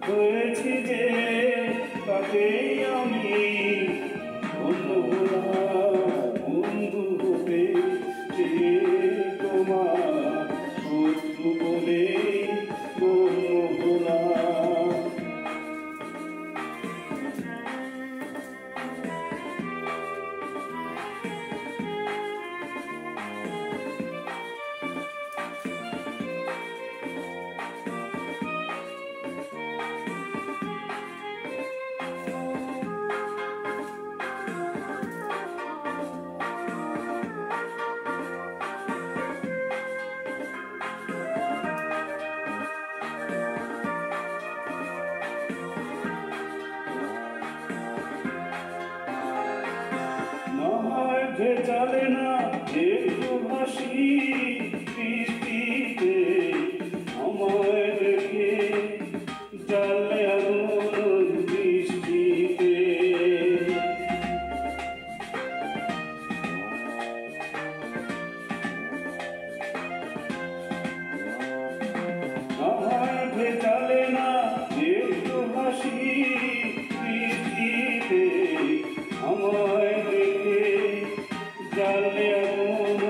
হয়েছি যে তাতেই আমি বন্ধু হতে চেয়ে তোমার শত্রু বলে গণ্য হলাম। চলে না একটু হাসি বৃষ্টিতে আমায় রেখে জালে আগুন বৃষ্টিতে আমায় চলে না একটু হাসি বৃষ্টিতে আমায় রেখে জালে আগুন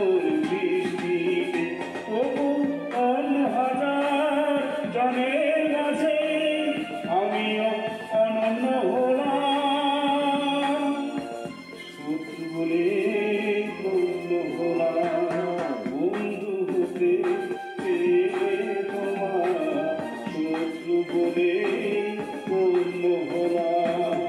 বৃষ্টিতে তবু হাজার জনের মাঝে আমিও অনন্য হলাম, শত্রু বলে গণ্য হলাম। বন্ধু হতে চেয়ে তোমার শত্রু বলে গণ্য হলাম।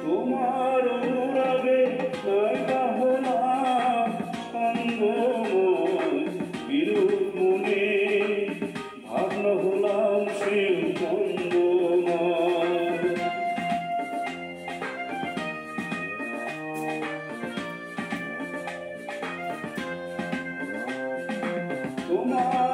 তোমার অনুরাগে নায়িকা হলাম সঙ্গময় বিরূপ মনে ভাবনা হলাম সে বন্দনায়। তোমার